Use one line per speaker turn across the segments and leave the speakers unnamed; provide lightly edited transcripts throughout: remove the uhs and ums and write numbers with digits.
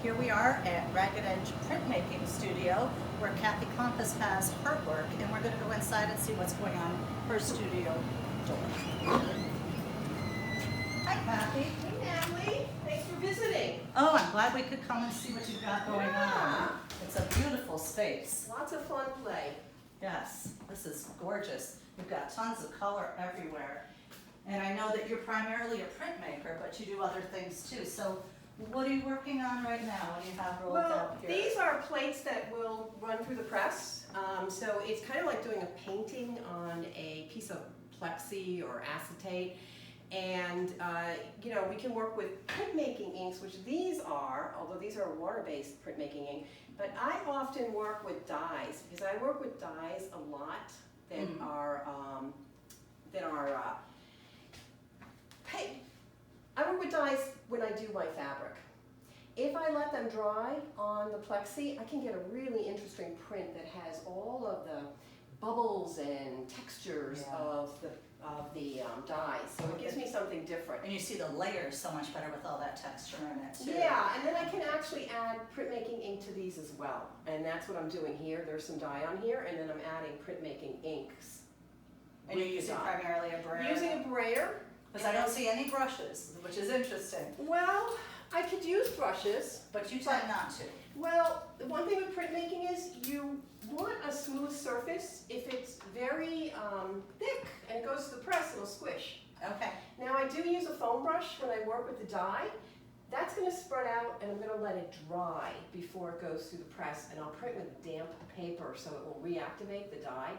Here we are at Ragged Edge Printmaking Studio where Kathy Klompas has her work, and we're going to go inside and see what's going on in her studio door. Hi Kathy.
Hey Natalie, thanks for visiting.
Oh, I'm glad we could come and see what you've got going on. It's a beautiful space.
Lots of fun play.
Yes, this is gorgeous. You've got tons of color everywhere. And I know that you're primarily a printmaker, but you do other things too. So what are you working on right now? What do you have rolled out here?
These are plates that will run through the press. So it's kind of like doing a painting on a piece of plexi or acetate. And we can work with printmaking inks, which these are, although these are water-based printmaking ink. But I often work with dyes, because I work with dyes a lot that are I work with dyes when I do my fabric. If I let them dry on the plexi, I can get a really interesting print that has all of the bubbles and textures of the dyes. So it gives me something different.
And you see the layers so much better with all that texture in it too.
Yeah, and then I can actually add printmaking ink to these as well. And that's what I'm doing here. There's some dye on here, and then I'm adding printmaking inks.
And you're using primarily a brayer?
Using a brayer.
Because I don't see any brushes, which is interesting.
Well, I could use brushes.
But you tend not to.
Well, the one thing with printmaking is you want a smooth surface. If it's very thick and it goes to the press, it'll squish.
Okay.
Now I do use a foam brush when I work with the dye. That's going to spread out, and I'm going to let it dry before it goes through the press, and I'll print with damp paper so it will reactivate the dye.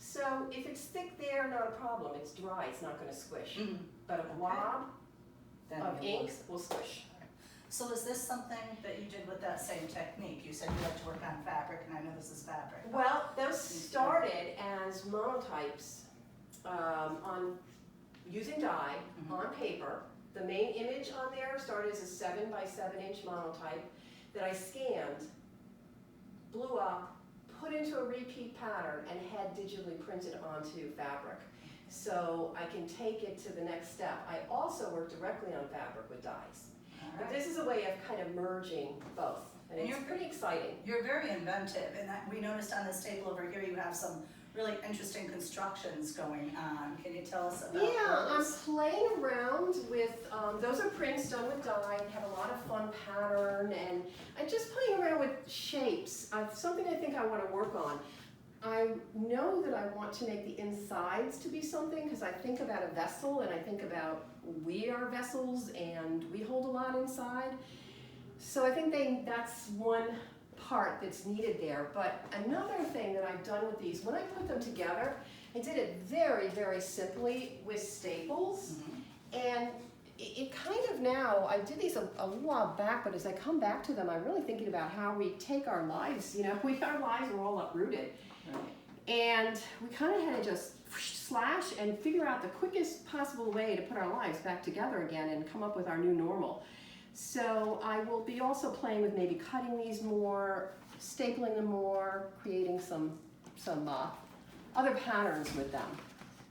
So if it's thick there, not a problem. It's dry, it's not going to squish. But a blob of ink will squish.
So is this something that you did with that same technique? You said you like to work on fabric, and I know this is fabric.
Well, those started as monotypes on using dye on paper. The main image on there started as a 7 by 7 inch monotype that I scanned, blew up, put into a repeat pattern, and had digitally printed onto fabric. So I can take it to the next step. I also work directly on fabric with dyes. But this is a way of kind of merging both, and it's pretty exciting.
You're very inventive, and we noticed on this table over here you have some really interesting constructions going on. Can you tell us about those?
I'm playing around with, those are prints done with dye and have a lot of fun pattern, and I'm just playing around with shapes. Something I think I want to work on. I know that I want to make the insides to be something, because I think about a vessel, and I think about we are vessels and we hold a lot inside. So I think that's one part that's needed there. But another thing that I've done with these, when I put them together, I did it very, very simply with staples. And it kind of now, I did these a little while back, but as I come back to them, I'm really thinking about how we take our lives. Our lives are all uprooted. And we kind of had to just slash and figure out the quickest possible way to put our lives back together again and come up with our new normal. So I will be also playing with maybe cutting these more, stapling them more, creating some other patterns with them.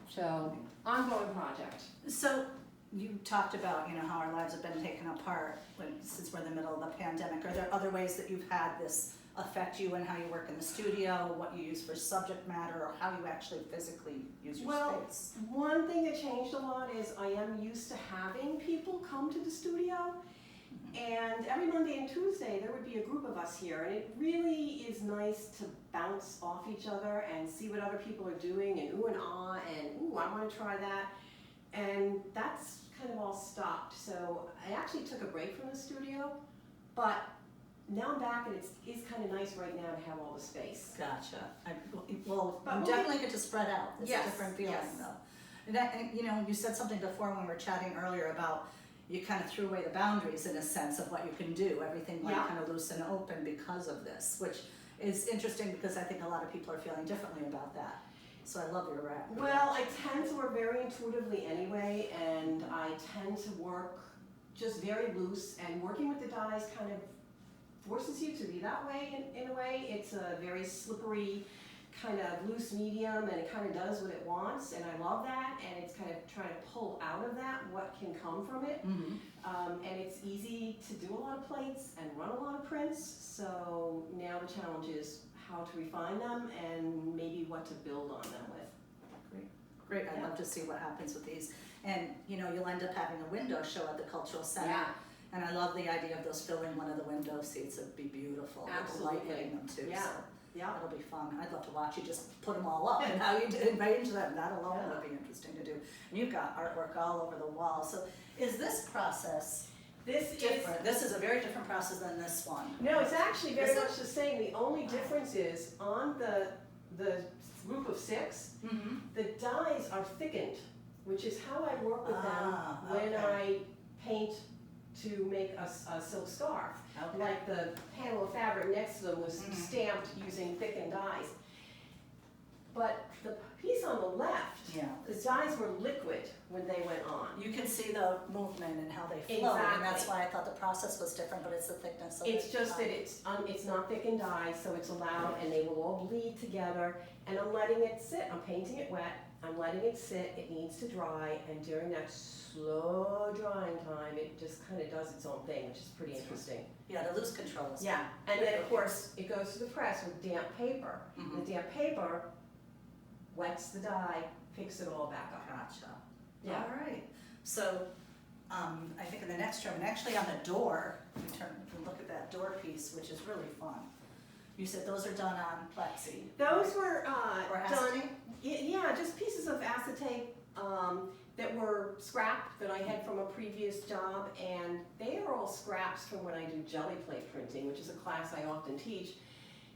So ongoing project.
So you talked about how our lives have been taken apart since we're in the middle of the pandemic. Are there other ways that you've had this affect you and how you work in the studio, what you use for subject matter, or how you actually physically use your space?
One thing that changed a lot is I am used to having people come to the studio, and every Monday and Tuesday there would be a group of us here, and it really is nice to bounce off each other and see what other people are doing, and ooh and ah, and ooh, I want to try that. And that's kind of all stopped. So I actually took a break from the studio, but now I'm back, and it's kind of nice right now to have all the space.
Gotcha. Well, you definitely get to spread out. It's a different feeling though. And you said something before when we were chatting earlier about you kind of threw away the boundaries in a sense of what you can do. Everything went kind of loose and open because of this, which is interesting because I think a lot of people are feeling differently about that. So I love your rap.
Well, I tend to work very intuitively anyway, and I tend to work just very loose, and working with the dyes kind of forces you to be that way in a way. It's a very slippery kind of loose medium, and it kind of does what it wants, and I love that, and it's kind of trying to pull out of that what can come from it. And it's easy to do a lot of plates and run a lot of prints, so now the challenge is how to refine them and maybe what to build on them with.
Great, I'd love to see what happens with these. And you'll end up having a window show at the cultural center.
Yeah.
And I love the idea of those filling one of the window seats. It'd be beautiful.
Absolutely.
With the light hitting them too.
Yeah.
So
Yeah.
that'll be fun. I'd love to watch you just put them all up and how you arrange them. That alone would be interesting to do. And you've got artwork all over the wall. So is this process different? This is a very different process than this one.
No, it's actually very much the same. The only difference is on the group of 6, the dies are thickened, which is how I work with them when I paint to make a silk scarf. Like the panel of fabric next to them was stamped using thickened dies. But the piece on the left, the dies were liquid when they went on.
You can see the movement and how they flow, and that's why I thought the process was different, but it's the thickness of it.
It's just that it's not thickened dye, so it's allowed, and they will all bleed together, and I'm letting it sit. I'm painting it wet, I'm letting it sit, it needs to dry, and during that slow drying time, it just kind of does its own thing, which is pretty interesting.
Yeah, to lose control is
and then of course, it goes to the press with damp paper. The damp paper wets the dye, picks it all back up.
Gotcha.
Yeah.
All right. So, I think in the next room, and actually on the door, we can look at that door piece, which is really fun. You said those are done on plexi.
Those were
or
done,
acetate?
yeah, just pieces of acetate that were scrap that I had from a previous job, and they are all scraps from when I do jelly plate printing, which is a class I often teach.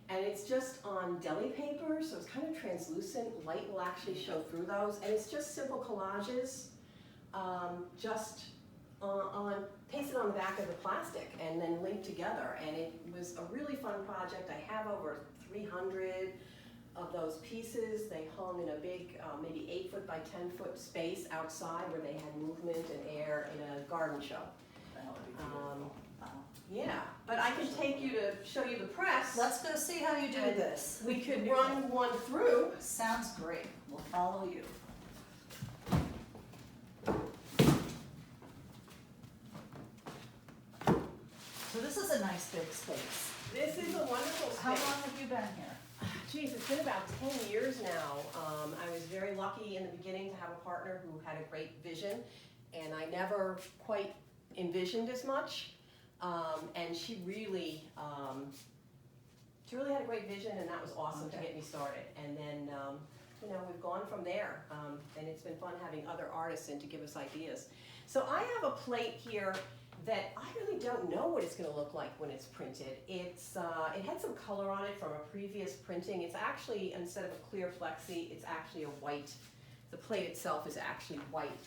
And it's just on deli paper, so it's kind of translucent. Light will actually show through those, and it's just simple collages, pasted on the back of the plastic and then linked together. And it was a really fun project. I have over 300 of those pieces. They hung in a big, maybe 8-foot by 10-foot space outside where they had movement and air in a garden show.
That would be beautiful.
Yeah, but I can take you to show you the press.
Let's go see how you do this.
We could run one through.
Sounds great. We'll follow you. So this is a nice big space.
This is a wonderful space.
How long have you been here?
Geez, it's been about 10 years now. I was very lucky in the beginning to have a partner who had a great vision, and I never quite envisioned as much. And she really had a great vision, and that was awesome to get me started. And then, we've gone from there, and it's been fun having other artists in to give us ideas. So I have a plate here that I really don't know what it's going to look like when it's printed. It had some color on it from a previous printing. It's actually, instead of a clear plexi, it's actually a white. The plate itself is actually white.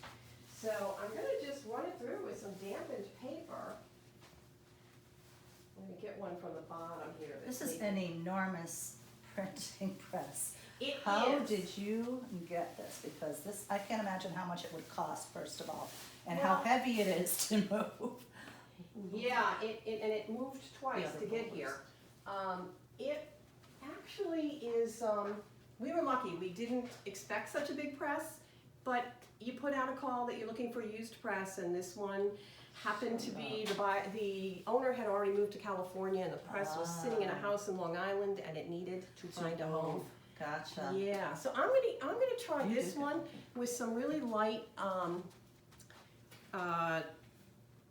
So I'm going to just run it through with some dampened paper. I'm going to get one from the bottom here.
This is an enormous printing press.
It
How
is.
did you get this? Because this, I can't imagine how much it would cost, first of all, and how heavy it is to move.
Yeah, it moved twice to get here. It actually is, we were lucky. We didn't expect such a big press, but you put out a call that you're looking for a used press, and this one happened to be, the owner had already moved to California, and the press was sitting in a house in Long Island, and it needed to find a home.
Gotcha.
Yeah, so I'm gonna try this one with some really light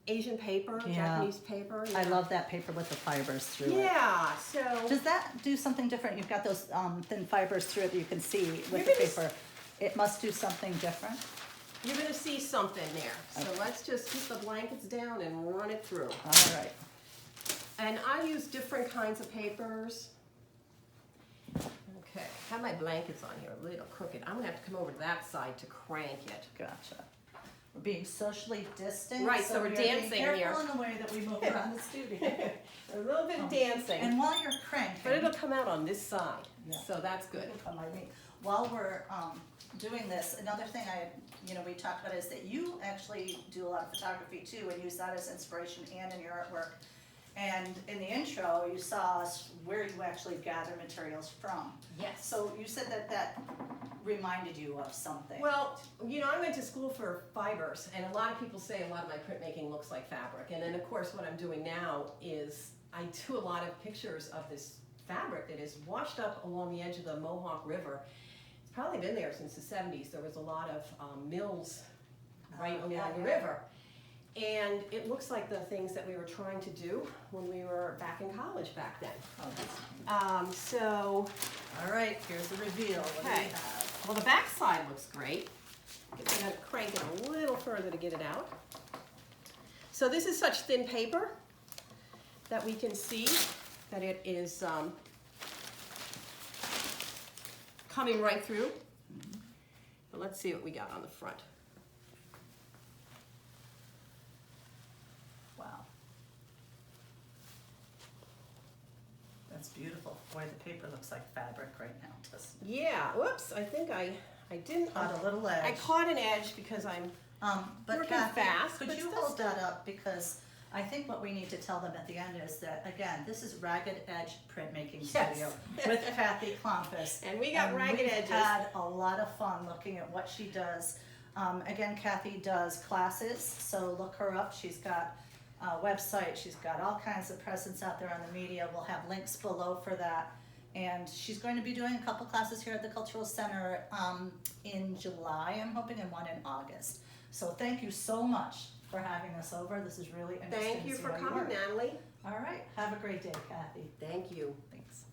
Asian paper, Japanese paper.
I love that paper with the fibers through it.
Yeah, so
Does that do something different? You've got those thin fibers through it that you can see with the paper. It must do something different.
you're gonna see something there. So let's just keep the blankets down and run it through.
All right.
And I use different kinds of papers. Okay, I have my blankets on here a little crooked. I'm gonna have to come over to that side to crank it.
Gotcha. We're being socially distant.
Right, so we're dancing
being
here.
careful in the way that we move around the studio.
A little bit of dancing.
And while you're cranking.
But it'll come out on this side,
Yeah.
so that's good.
It'll come by me. While we're doing this, another thing we talked about is that you actually do a lot of photography too and use that as inspiration and in your artwork. And in the intro, you saw us where you actually gather materials from.
Yes.
So you said that that reminded you of something.
Well, you know, I went to school for fibers, and a lot of people say a lot of my printmaking looks like fabric. And then, of course, what I'm doing now is I do a lot of pictures of this fabric that is washed up along the edge of the Mohawk River. It's probably been there since the 70s. There was a lot of mills right along the river. And it looks like the things that we were trying to do when we were back in college back then.
Oh,
So,
all right, here's the reveal. What do we
okay.
have?
Well, the back side looks great. I guess I gotta crank it a little further to get it out. So this is such thin paper that we can see that it is coming right through. But let's see what we got on the front.
Wow. That's beautiful. Boy, the paper looks like fabric right now, doesn't it?
Yeah, whoops, I think I didn't.
Caught a little edge.
I caught an edge because I'm
But
working
Kathy,
fast.
could
but
you
still-
hold that up, because I think what we need to tell them at the end is that, again, this is Ragged Edge Printmaking
Yes.
Studio with Kathy Klompas.
And we got ragged edges.
We've had a lot of fun looking at what she does. Again, Kathy does classes, so look her up. She's got a website, she's got all kinds of presence out there on the media. We'll have links below for that. And she's going to be doing a couple classes here at the Cultural Center in July, I'm hoping, and one in August. So thank you so much for having us over. This is really interesting.
Thank you
to see
for
how
coming,
work.
Natalie.
All right, have a great day, Kathy.
Thank you.
Thanks.